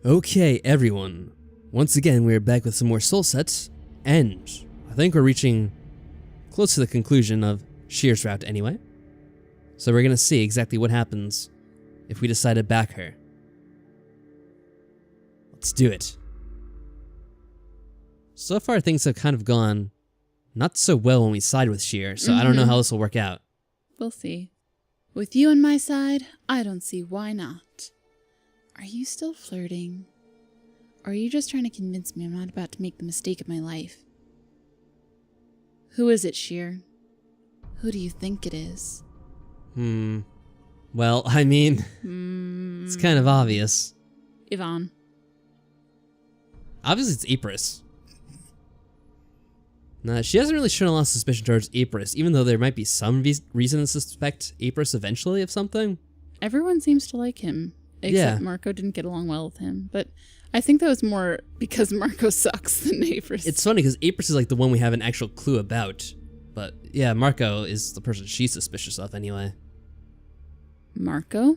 Okay, everyone. Once again, we're back with some more SoulSet, and I think we're reaching close to the conclusion of Shirr's route anyway. So we're gonna see exactly what happens if we decide to back her. Let's do it. So far, things have kind of gone not so well when we side with Shirr, so I don't know how this will work out. We'll see. With you on my side, I don't see why not. Are you still flirting? Or are you just trying to convince me I'm not about to make the mistake of my life? Who is it, Shirr? Who do you think it is? Well, I mean, it's kind of obvious. Yvonne. Obviously, it's Ypres. Nah, she hasn't really shown a lot of suspicion towards Ypres, even though there might be some reason to suspect Ypres eventually of something. Everyone seems to like him, except Marco didn't get along well with him. But I think that was more because Marco sucks than Ypres. It's funny because Ypres is like the one we have an actual clue about. But yeah, Marco is the person she's suspicious of anyway. Marco?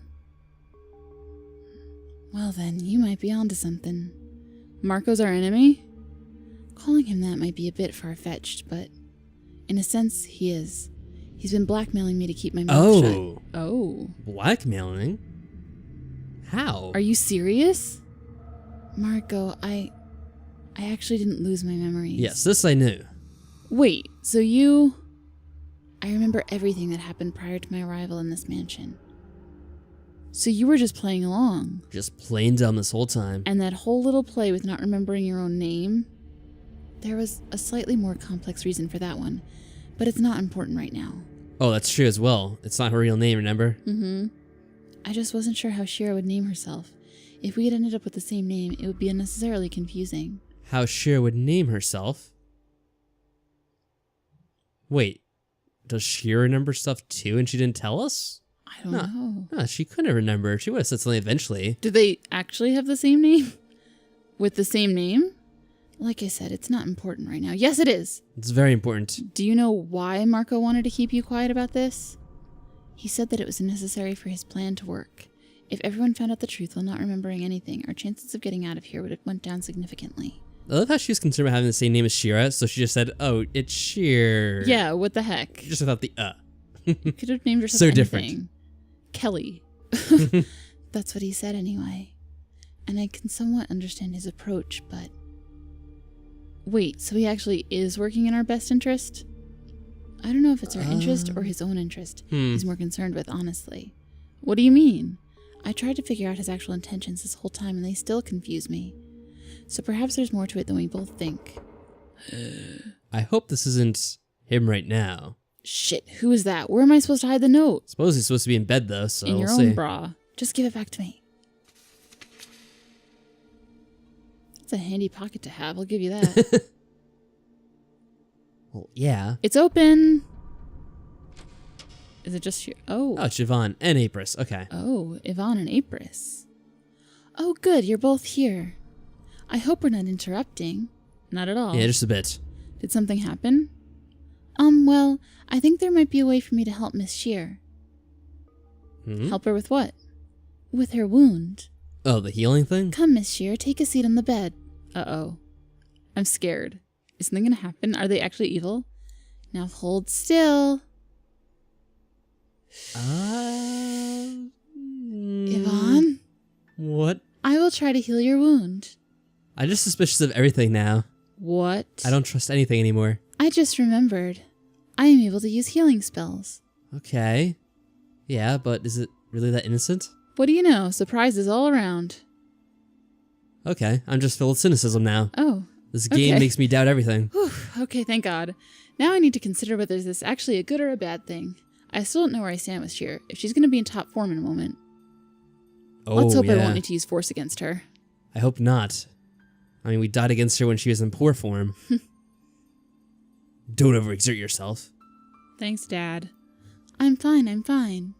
Well then, you might be onto something. Marco's our enemy? Calling him that might be a bit far-fetched, but in a sense, he is. He's been blackmailing me to keep my mouth shut. Oh. Blackmailing? How? Are you serious? Marco, I actually didn't lose my memories. Yes, this I knew. Wait, so you... I remember everything that happened prior to my arrival in this mansion. So you were just playing along. Just plain dumb this whole time. And that whole little play with not remembering your own name? There was a slightly more complex reason for that one, but it's not important right now. Oh, that's true as well. It's not her real name, remember? Mm-hmm. I just wasn't sure how Shirr would name herself. If we had ended up with the same name, it would be unnecessarily confusing. How Shirr would name herself? Wait, does Shirr remember stuff too and she didn't tell us? I don't know. No, she couldn't remember. She would have said something eventually. Do they actually have the same name? With the same name? Like I said, it's not important right now. Yes, it is. It's very important. Do you know why Marco wanted to keep you quiet about this? He said that it was necessary for his plan to work. If everyone found out the truth while not remembering anything, our chances of getting out of here would have went down significantly. I love how she was concerned about having the same name as Shira, so she just said, "Oh, it's Shirr." Yeah, what the heck? Just without the You could have named yourself so anything. Different. Kelly. That's what he said anyway. And I can somewhat understand his approach, but... Wait, so he actually is working in our best interest? I don't know if it's our interest or his own interest he's more concerned with, honestly. What do you mean? I tried to figure out his actual intentions this whole time and they still confuse me. So perhaps there's more to it than we both think. I hope this isn't him right now. Shit, who is that? Where am I supposed to hide the note? Suppose he's supposed to be in bed though, so in your we'll own see. bra. Just give it back to me. It's a handy pocket to have, I'll give you that. Well, yeah. It's open! Is it just your... Oh, it's Yvonne and Ypres. Okay. Oh, Yvonne and Ypres. Oh, good, you're both here. I hope we're not interrupting. Not at all. Yeah, just a bit. Did something happen? Well, I think there might be a way for me to help Miss Shirr. Help her with what? With her wound. Oh, the healing thing? Come, Miss Shirr, take a seat on the bed. Uh-oh. I'm scared. Is something gonna happen? Are they actually evil? Now hold still. Yvonne? What? I will try to heal your wound. I'm just suspicious of everything now. What? I don't trust anything anymore. I just remembered. I am able to use healing spells. Okay. Yeah, but is it really that innocent? What do you know? Surprises all around. Okay, I'm just filled with cynicism now. Oh. This game makes me doubt everything. Whew, okay, thank God. Now I need to consider whether this is actually a good or a bad thing. I still don't know where I stand with Shirr. If she's going to be in top form in a moment. Let's hope I won't need to use force against her. I hope not. I mean, we died against her when she was in poor form. Don't overexert yourself. Thanks, Dad. I'm fine, I'm fine.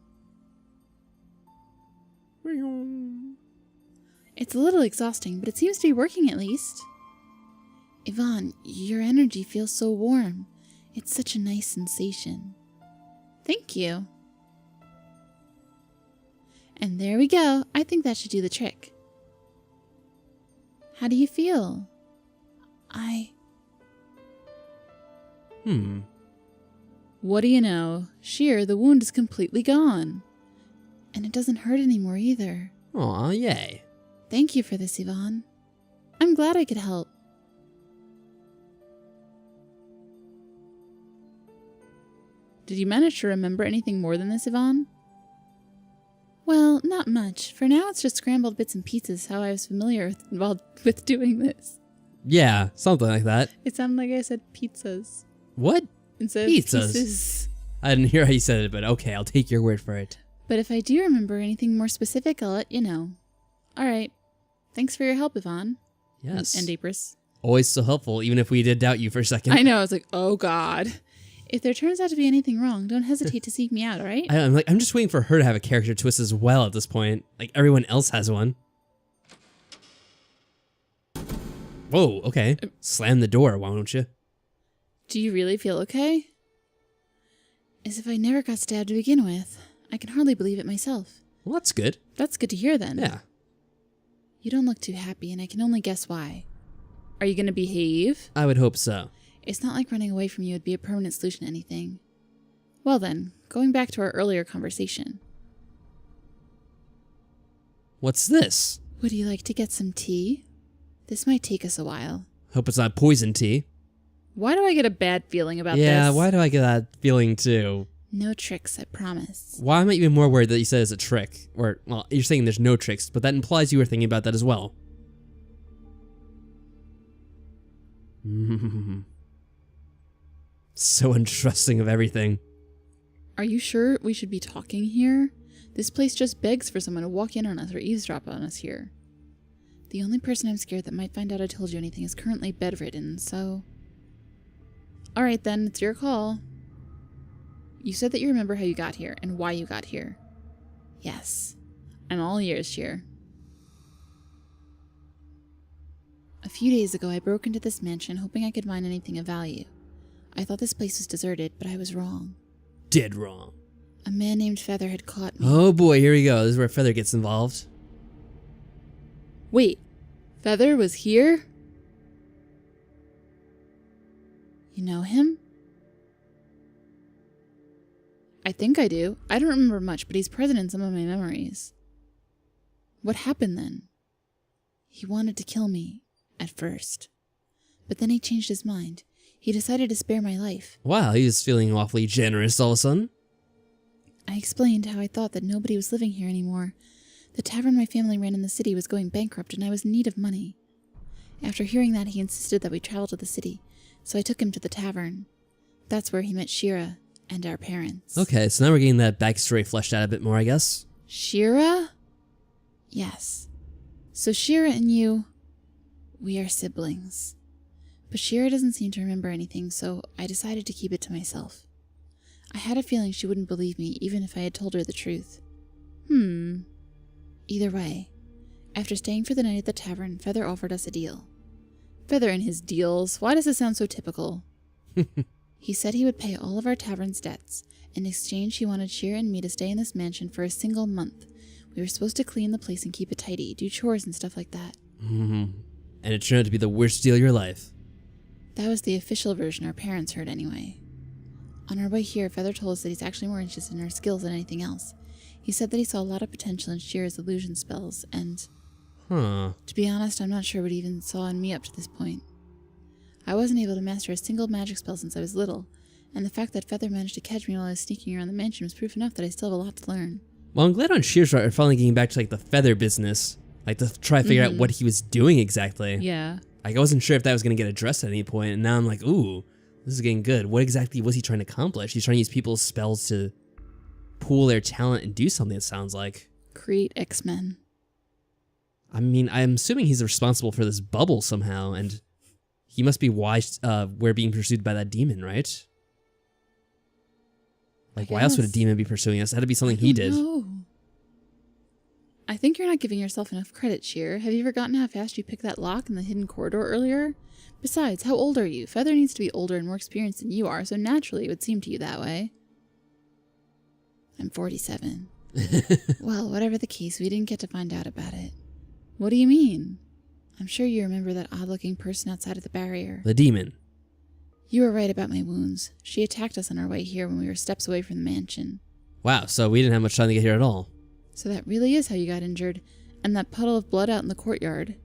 It's a little exhausting, but it seems to be working at least. Yvonne, your energy feels so warm. It's such a nice sensation. Thank you. And there we go. I think that should do the trick. How do you feel? What do you know? Shirr, the wound is completely gone. And it doesn't hurt anymore either. Aw, yay. Thank you for this, Yvonne. I'm glad I could help. Did you manage to remember anything more than this, Yvonne? Well, not much. For now, it's just scrambled bits and pieces, how I was familiar with doing this. Yeah, something like that. It sounded like I said pizzas. What? Instead Pizzas? of pieces. I didn't hear how you said it, but okay, I'll take your word for it. But if I do remember anything more specific, I'll let you know. Alright. Thanks for your help, Yvonne. Yes. And Apris. Always so helpful, even if we did doubt you for a second. I know, I was like, oh god. If there turns out to be anything wrong, don't hesitate to seek me out, alright? I'm just waiting for her to have a character twist as well at this point. Like everyone else has one. Whoa, okay. Slam the door, why don't you? Do you really feel okay? As if I never got stabbed to begin with. I can hardly believe it myself. Well, that's good. That's good to hear then. Yeah. You don't look too happy, and I can only guess why. Are you going to behave? I would hope so. It's not like running away from you would be a permanent solution to anything. Well then, going back to our earlier conversation. What's this? Would you like to get some tea? This might take us a while. Hope it's not poison tea. Why do I get a bad feeling about this? Yeah, why do I get that feeling too? No tricks, I promise. Why am I even more worried that you said it's a trick? Or, well, you're saying there's no tricks, but that implies you were thinking about that as well. So untrusting of everything. Are you sure we should be talking here? This place just begs for someone to walk in on us or eavesdrop on us here. The only person I'm scared that might find out I told you anything is currently bedridden, so... Alright then, it's your call. You said that you remember how you got here and why you got here. Yes. I'm all ears, Shirr. A few days ago, I broke into this mansion hoping I could find anything of value. I thought this place was deserted, but I was wrong. Dead wrong. A man named Feather had caught me. Oh boy, here we go. This is where Feather gets involved. Wait, Feather was here? You know him? I think I do. I don't remember much, but he's present in some of my memories. What happened then? He wanted to kill me, at first. But then he changed his mind. He decided to spare my life. Wow, he's feeling awfully generous all of a sudden. I explained how I thought that nobody was living here anymore. The tavern my family ran in the city was going bankrupt and I was in need of money. After hearing that, he insisted that we travel to the city, so I took him to the tavern. That's where he met Shirr and our parents. Okay, so now we're getting that backstory fleshed out a bit more, I guess. Shirr? Yes. So Shirr and you, we are siblings. But Shirr doesn't seem to remember anything, so I decided to keep it to myself. I had a feeling she wouldn't believe me, even if I had told her the truth. Either way, after staying for the night at the tavern, Feather offered us a deal. Feather and his deals, why does this sound so typical? He said he would pay all of our tavern's debts. In exchange, he wanted Shirr and me to stay in this mansion for a single month. We were supposed to clean the place and keep it tidy, do chores and stuff like that. And it turned out to be the worst deal of your life. That was the official version our parents heard anyway. On our way here, Feather told us that he's actually more interested in our skills than anything else. He said that he saw a lot of potential in Shirr's illusion spells, and... to be honest, I'm not sure what he even saw in me up to this point. I wasn't able to master a single magic spell since I was little, and the fact that Feather managed to catch me while I was sneaking around the mansion was proof enough that I still have a lot to learn. Well, I'm glad on Shirr's part we're finally getting back to like the Feather business. Like to try to figure out what he was doing exactly. Yeah. Like I wasn't sure if that was going to get addressed at any point, and now I'm like, ooh, this is getting good. What exactly was he trying to accomplish? He's trying to use people's spells to pool their talent and do something, it sounds like. Create X-Men. I mean, I'm assuming he's responsible for this bubble somehow, and he must be why we're being pursued by that demon, right? Like, why else would a demon be pursuing us? It had to be something he did. I think you're not giving yourself enough credit, Shirr. Have you forgotten how fast you picked that lock in the hidden corridor earlier? Besides, how old are you? Feather needs to be older and more experienced than you are, so naturally it would seem to you that way. I'm 47. Well, whatever the case, we didn't get to find out about it. What do you mean? I'm sure you remember that odd-looking person outside of the barrier. The demon. You were right about my wounds. She attacked us on our way here when we were steps away from the mansion. Wow, so we didn't have much time to get here at all. So that really is how you got injured, and that puddle of blood out in the courtyard.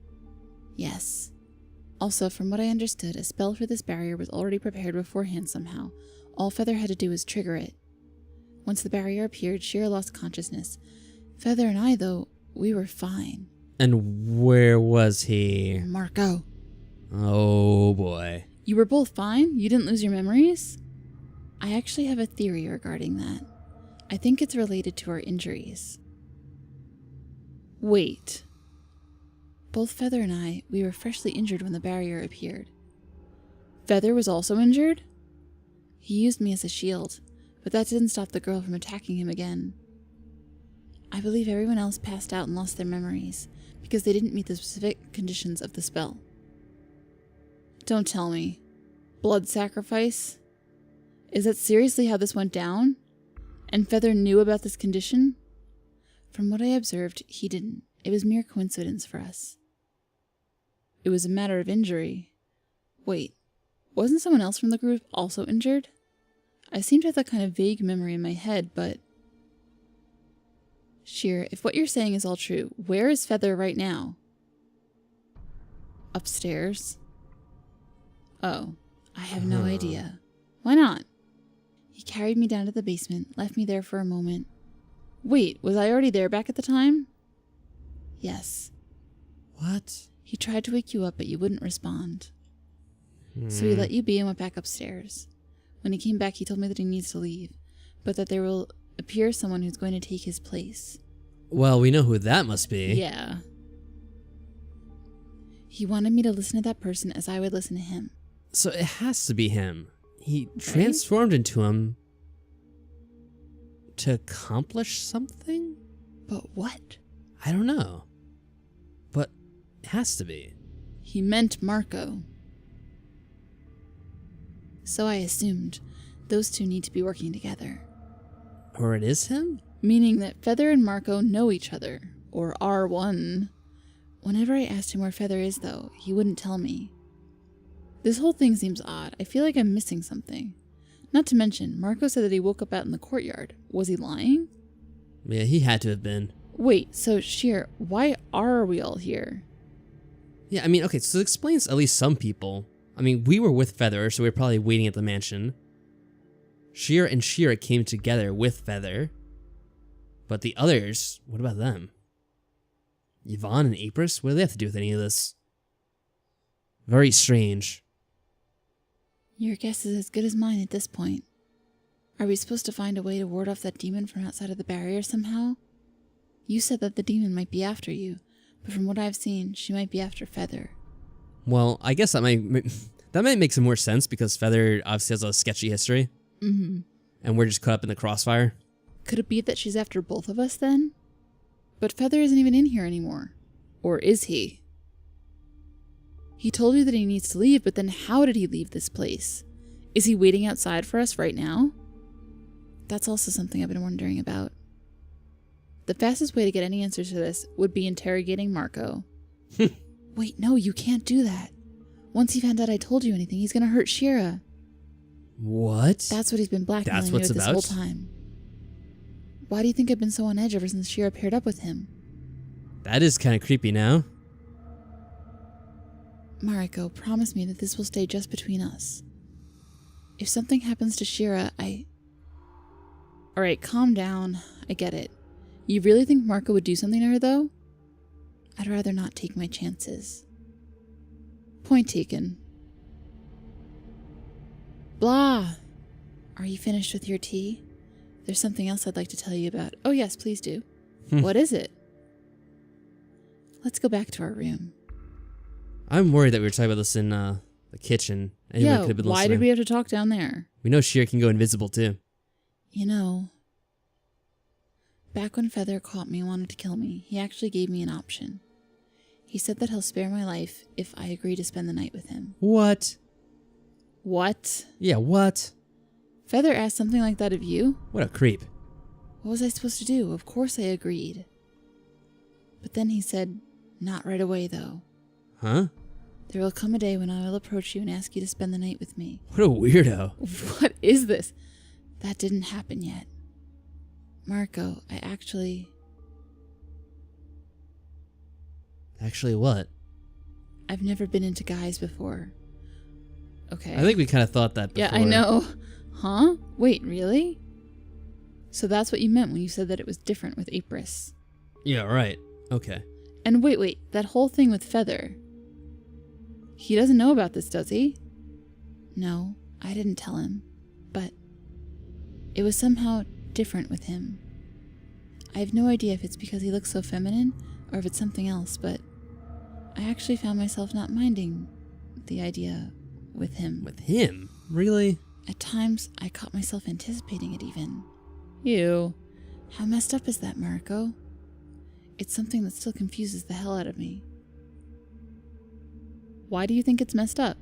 Yes. Also, from what I understood, a spell for this barrier was already prepared beforehand somehow. All Feather had to do was trigger it. Once the barrier appeared, Shirr lost consciousness. Feather and I, though, we were fine. And where was he? Marco. Oh boy. You were both fine? You didn't lose your memories? I actually have a theory regarding that. I think it's related to our injuries. Wait. Both Feather and I, we were freshly injured when the barrier appeared. Feather was also injured? He used me as a shield, but that didn't stop the girl from attacking him again. I believe everyone else passed out and lost their memories, because they didn't meet the specific conditions of the spell. Don't tell me. Blood sacrifice? Is that seriously how this went down? And Feather knew about this condition? From what I observed, he didn't. It was mere coincidence for us. It was a matter of injury. Wait, wasn't someone else from the group also injured? I seem to have that kind of vague memory in my head, but... Shirr, if what you're saying is all true, where is Feather right now? Upstairs. Oh, I have no idea. Why not? He carried me down to the basement, left me there for a moment. Wait, was I already there back at the time? Yes. What? He tried to wake you up, but you wouldn't respond. So he let you be and went back upstairs. When he came back, he told me that he needs to leave, but that there will appear someone who's going to take his place. Well, we know who that must be. Yeah. He wanted me to listen to that person as I would listen to him. So it has to be him. He transformed into him to accomplish something? But what? I don't know. But it has to be. He meant Marco. So I assumed those two need to be working together. Or it is him? Meaning that Feather and Marco know each other, or are one. Whenever I asked him where Feather is, though, he wouldn't tell me. This whole thing seems odd. I feel like I'm missing something. Not to mention, Marco said that he woke up out in the courtyard. Was he lying? Yeah, he had to have been. Wait, so Shirr, why are we all here? Yeah, I mean, okay, so it explains at least some people. I mean, we were with Feather, so we were probably waiting at the mansion. Shirr and Shirr came together with Feather. But the others, what about them? Yvonne and Apris, what do they have to do with any of this? Very strange. Your guess is as good as mine at this point. Are we supposed to find a way to ward off that demon from outside of the barrier somehow? You said that the demon might be after you, but from what I've seen, she might be after Feather. Well, I guess that might make some more sense because Feather obviously has a sketchy history. Mm-hmm. And we're just caught up in the crossfire. Could it be that she's after both of us then? But Feather isn't even in here anymore. Or is he? He told you that he needs to leave, but then how did he leave this place? Is he waiting outside for us right now? That's also something I've been wondering about. The fastest way to get any answers to this would be interrogating Marco. Wait, no, you can't do that. Once he found out I told you anything, he's gonna hurt Shirr. What? That's what he's been blackmailing me with this whole time. Why do you think I've been so on edge ever since Shirr paired up with him? That is kind of creepy now. Mariko, promise me that this will stay just between us. If something happens to Shirr, Alright, calm down. I get it. You really think Marco would do something to her, though? I'd rather not take my chances. Point taken. Blah! Are you finished with your tea? There's something else I'd like to tell you about. Oh yes, please do. What is it? Let's go back to our room. I'm worried that we were talking about this in the kitchen. Anyone could have been why listening. did we have to talk down there? We know Shirr can go invisible too. You know, back when Feather caught me and wanted to kill me, he actually gave me an option. He said that he'll spare my life if I agree to spend the night with him. What? What? Yeah, what? Feather asked something like that of you? What a creep. What was I supposed to do? Of course I agreed. But then he said, not right away though. Huh? There will come a day when I will approach you and ask you to spend the night with me. What a weirdo. What is this? That didn't happen yet. Marco, I actually... Actually what? I've never been into guys before. Okay. I think we kind of thought that before. Yeah, I know. Huh? Wait, really? So that's what you meant when you said that it was different with Apris. Yeah, right. Okay. And wait, that whole thing with Feather. He doesn't know about this, does he? No, I didn't tell him. But it was somehow different with him. I have no idea if it's because he looks so feminine or if it's something else, but I actually found myself not minding the idea with him. With him? Really? At times, I caught myself anticipating it even. Ew. How messed up is that, Mariko? It's something that still confuses the hell out of me. Why do you think it's messed up?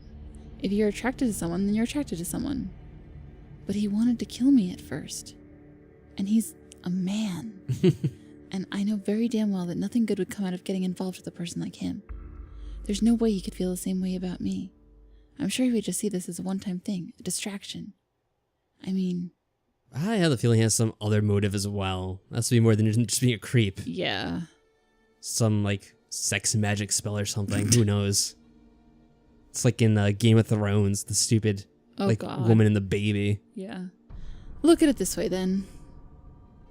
If you're attracted to someone, then you're attracted to someone. But he wanted to kill me at first. And he's a man. And I know very damn well that nothing good would come out of getting involved with a person like him. There's no way he could feel the same way about me. I'm sure he would just see this as a one-time thing, a distraction. I mean... I have the feeling he has some other motive as well. That's to be more than just being a creep. Yeah. Some, like, sex magic spell or something. Who knows? It's like in Game of Thrones, the stupid, God. woman and the baby. Yeah. Look at it this way, then.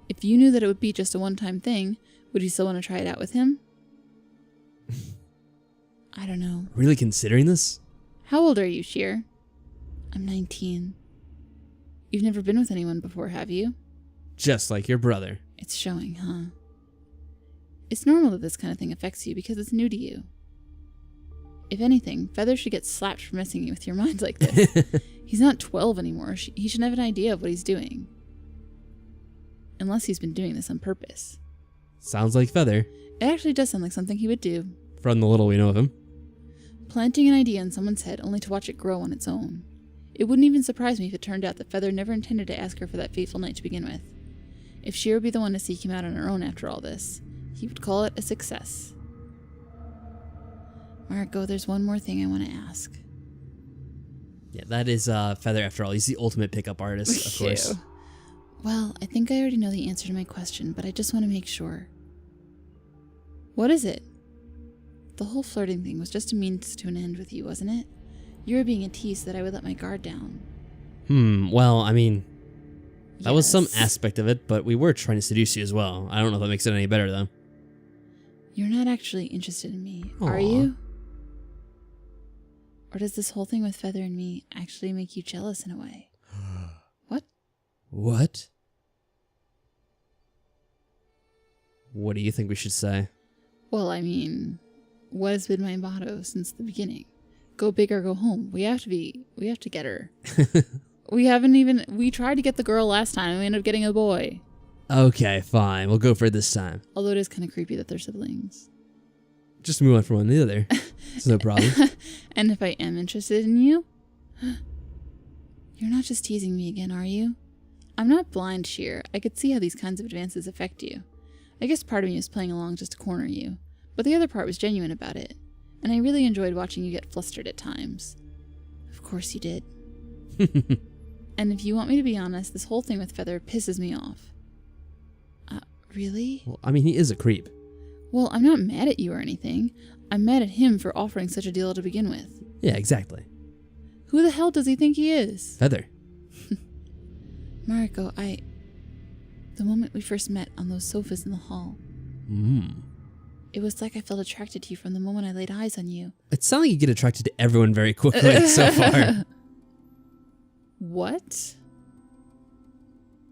If you knew that it would be just a one-time thing, would you still want to try it out with him? I don't know. Really considering this? How old are you, Shirr? I'm 19. You've never been with anyone before, have you? Just like your brother. It's showing, huh? It's normal that this kind of thing affects you because it's new to you. If anything, Feather should get slapped for messing with your mind like this. He's not 12 anymore. He should have an idea of what he's doing. Unless he's been doing this on purpose. Sounds like Feather. It actually does sound like something he would do. From the little we know of him. Planting an idea in someone's head only to watch it grow on its own. It wouldn't even surprise me if it turned out that Feather never intended to ask her for that fateful night to begin with. If Shirr would be the one to seek him out on her own after all this, he would call it a success. Mariko, there's one more thing I want to ask. Yeah, that is Feather after all. He's the ultimate pickup artist, of course. Well, I think I already know the answer to my question, but I just want to make sure. What is it? The whole flirting thing was just a means to an end with you, wasn't it? You were being a tease so that I would let my guard down. Well, I mean, that was some Yes. aspect of it, but we were trying to seduce you as well. I don't know if that makes it any better, though. You're not actually interested in me, Aw. are you? Or does this whole thing with Feather and me actually make you jealous in a way? What? What? What do you think we should say? Well, I mean, what has been my motto since the beginning? Go big or go home. We have to get her. We tried to get the girl last time and we ended up getting a boy. Okay, fine. We'll go for it this time. Although it is kind of creepy that they're siblings. Just move on from one to the other. It's no problem. And if I am interested in you, you're not just teasing me again, are you? I'm not blind, Shirr. I could see how these kinds of advances affect you. I guess part of me was playing along just to corner you, but the other part was genuine about it, and I really enjoyed watching you get flustered at times. Of course you did. And if you want me to be honest, this whole thing with Feather pisses me off. Really? Well, I mean, he is a creep. Well, I'm not mad at you or anything. I'm mad at him for offering such a deal to begin with. Yeah, exactly. Who the hell does he think he is? Feather. Mariko, the moment we first met on those sofas in the hall, it was like I felt attracted to you from the moment I laid eyes on you. It sounds like you get attracted to everyone very quickly so far. What?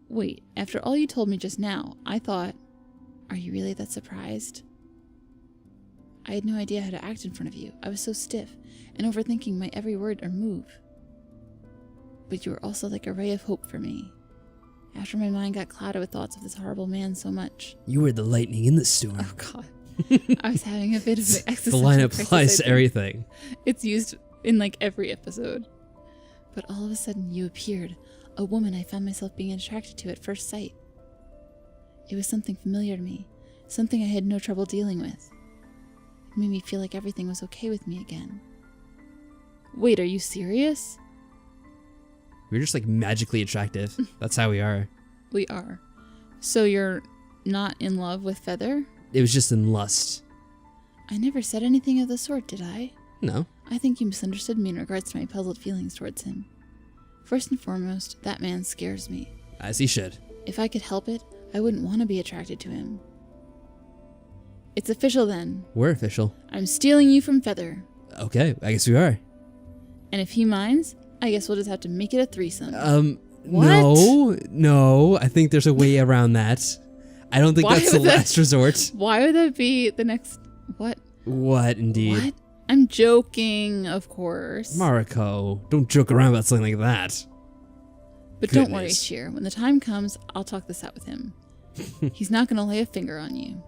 Wait, after all you told me just now, I thought, are you really that surprised? I had no idea how to act in front of you. I was so stiff and overthinking my every word or move. But you were also like a ray of hope for me. After my mind got clouded with thoughts of this horrible man so much. You were the lightning in the storm. Oh, God. I was having a bit of an existential The line crisis, applies I to think. everything. It's used in like every episode. But all of a sudden you appeared, a woman I found myself being attracted to at first sight. It was something familiar to me, something I had no trouble dealing with. made me feel like everything was okay with me again. Wait, are you serious? We're just like magically attractive. That's how we are. We are. So you're not in love with Feather? It was just in lust. I never said anything of the sort, did I? No. I think you misunderstood me in regards to my puzzled feelings towards him. First and foremost, that man scares me. As he should. If I could help it, I wouldn't want to be attracted to him. It's official then. We're official. I'm stealing you from Feather. Okay, I guess we are. And if he minds, I guess we'll just have to make it a threesome. What? No. I think there's a way around that. I don't think that's the last resort. Why would that be the next... What? What, indeed? What? I'm joking, of course. Mariko, don't joke around about something like that. But don't worry, Shirr. When the time comes, I'll talk this out with him. He's not going to lay a finger on you.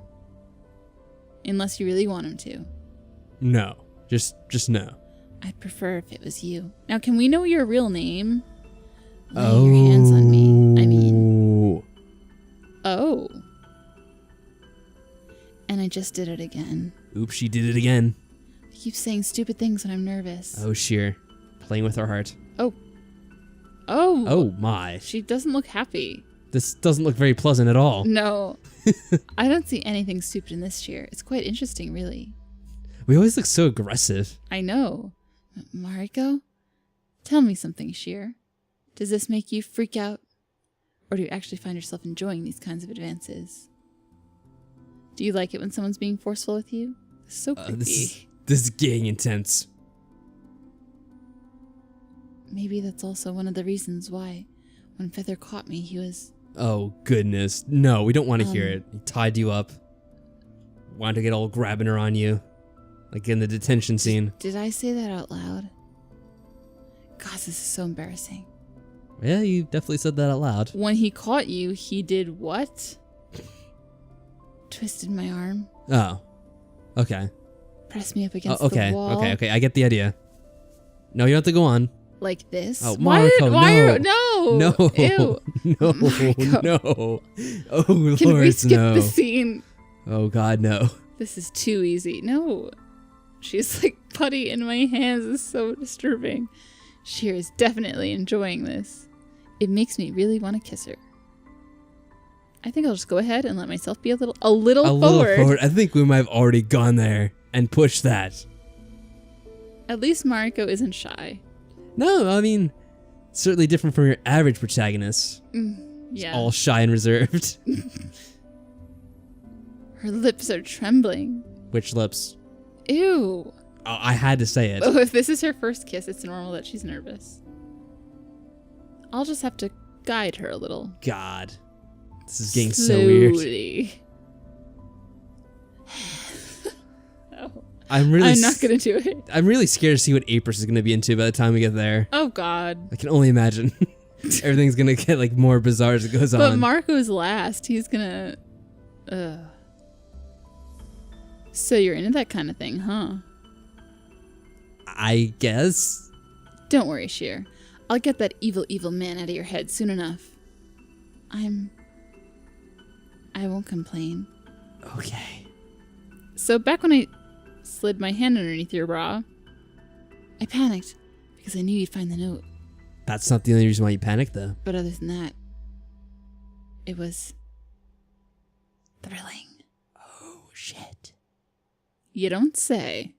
Unless you really want him to. No. Just no. I'd prefer if it was you. Now, can we know your real name? Lay your hands on me. I mean... Oh. And I just did it again. Oops, she did it again. I keep saying stupid things when I'm nervous. Oh, Shirr. Playing with our heart. Oh. Oh, my. She doesn't look happy. This doesn't look very pleasant at all. No. I don't see anything stupid in this Shirr. It's quite interesting, really. We always look so aggressive. I know. Mariko? Tell me something, Shirr. Does this make you freak out? Or do you actually find yourself enjoying these kinds of advances? Do you like it when someone's being forceful with you? It's so creepy. This is getting intense. Maybe that's also one of the reasons why when Feather caught me, he was... Oh, goodness. No, we don't want to hear it. He tied you up. Wanted to get all grabbing her on you. Like in the detention scene. Did I say that out loud? God, this is so embarrassing. Yeah, you definitely said that out loud. When he caught you, he did what? Twisted my arm. Oh. Okay. Pressed me up against the wall. Okay. I get the idea. No, you don't have to go on. Like this? Oh, Mariko, no. No. Ew. No. Mariko. No. Oh, Lord, Can we skip no. the scene? Oh, God, no. This is too easy. No. She's like putty in my hands. It's so disturbing. Shirr is definitely enjoying this. It makes me really want to kiss her. I think I'll just go ahead and let myself be a little forward. I think we might have already gone there and pushed that. At least Mariko isn't shy. No, I mean, certainly different from your average protagonist. Yeah. All shy and reserved. Her lips are trembling. Which lips? Ew. Oh, I had to say it. Oh, if this is her first kiss, it's normal that she's nervous. I'll just have to guide her a little. God. This is getting so weird. Slowly. Oh. I'm not going to do it. I'm really scared to see what April is going to be into by the time we get there. Oh, God. I can only imagine. Everything's going to get like more bizarre as it goes on. But Marco's last. He's going to... So you're into that kind of thing, huh? I guess. Don't worry, Shirr. I'll get that evil, evil man out of your head soon enough. I won't complain. Okay. So back when I slid my hand underneath your bra, I panicked because I knew you'd find the note. That's not the only reason why you panicked, though. But other than that, it was thrilling. Oh, shit. You don't say.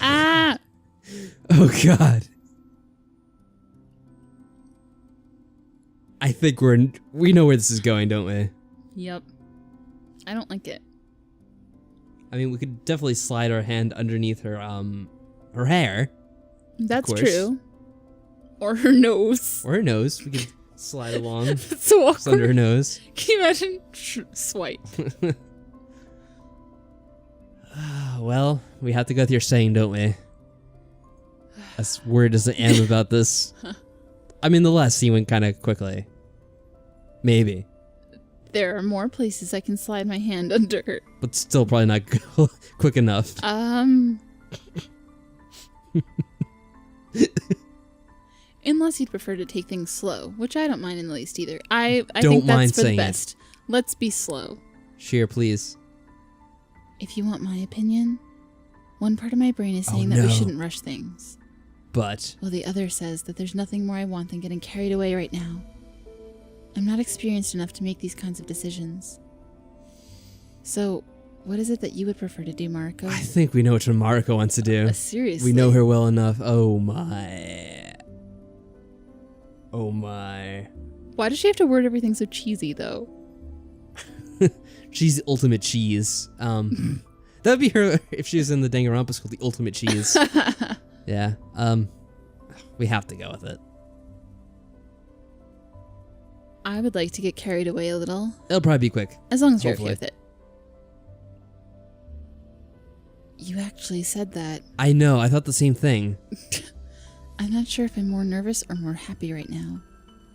Ah! Oh, God. I think we know where this is going, don't we? Yep. I don't like it. I mean, we could definitely slide our hand underneath her hair. That's true. Or her nose. Or her nose. We could slide along. That's so awkward. Just under her nose. Can you imagine? Swipe. Well, we have to go with your saying, don't we? As worried as I am about this. I mean, the last scene went kind of quickly. Maybe. There are more places I can slide my hand under. But still probably not quick enough. Unless you'd prefer to take things slow, which I don't mind in the least either. I think that's for the best. Let's be slow. Shirr, please. If you want my opinion, one part of my brain is saying that we shouldn't rush things. But... While the other says that there's nothing more I want than getting carried away right now. I'm not experienced enough to make these kinds of decisions. So, what is it that you would prefer to do, Mariko? I think we know what Mariko wants to do. Seriously? We know her well enough. Oh my. Oh my. Why does she have to word everything so cheesy, though? She's the ultimate cheese. That would be her if she was in the Danganronpa school, the ultimate cheese. Yeah. We have to go with it. I would like to get carried away a little. It'll probably be quick. As long as you're okay Hopefully. with it. You actually said that. I know, I thought the same thing. I'm not sure if I'm more nervous or more happy right now.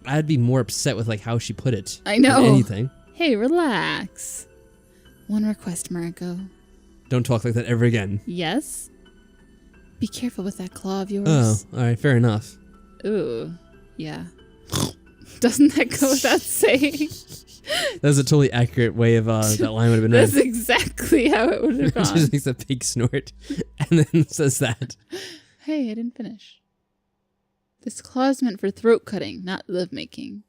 I'd be more upset with like how she put it. I know. Than anything. Hey, relax. One request, Mariko. Don't talk like that ever again. Yes? Be careful with that claw of yours. Oh, alright, fair enough. Ooh, yeah. Doesn't that go without saying? That's a totally accurate way of that line would have been read. That's exactly how it would have gone. Just makes a big snort and then says that. Hey, I didn't finish. This claw is meant for throat cutting, not love making.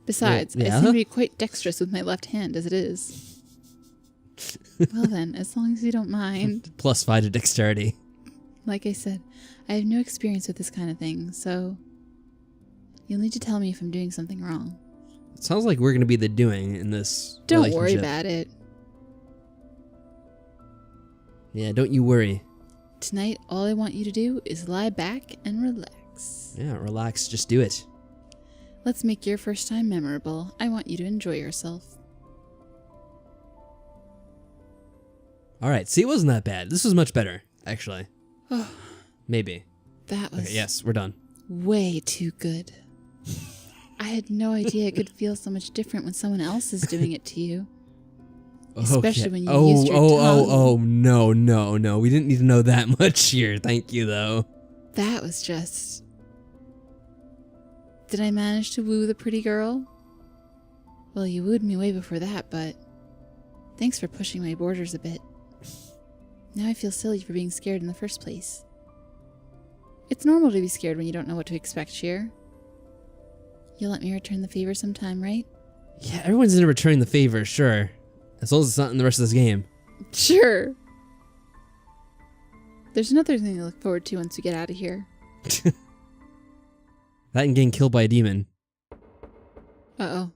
Besides, Well, yeah. I seem to be quite dexterous with my left hand as it is. Well then, as long as you don't mind. +5 to dexterity. Like I said, I have no experience with this kind of thing, so you'll need to tell me if I'm doing something wrong. It sounds like we're going to be the doing in this Don't worry relationship. about it. Yeah, don't you worry. Tonight, all I want you to do is lie back and relax. Yeah, relax, just do it. Let's make your first time memorable. I want you to enjoy yourself. Alright, see, it wasn't that bad. This was much better, actually. Maybe. That was Okay, yes, we're done. way too good. I had no idea it could feel so much different when someone else is doing it to you. Especially when you used your tongue. No. We didn't need to know that much here. Thank you, though. That was just... Did I manage to woo the pretty girl? Well, you wooed me way before that, but... Thanks for pushing my borders a bit. Now I feel silly for being scared in the first place. It's normal to be scared when you don't know what to expect, Shirr. You'll let me return the favor sometime, right? Yeah, everyone's into returning the favor, sure. As long as it's not in the rest of this game. Sure. There's another thing to look forward to once we get out of here. That and getting killed by a demon. Uh-oh.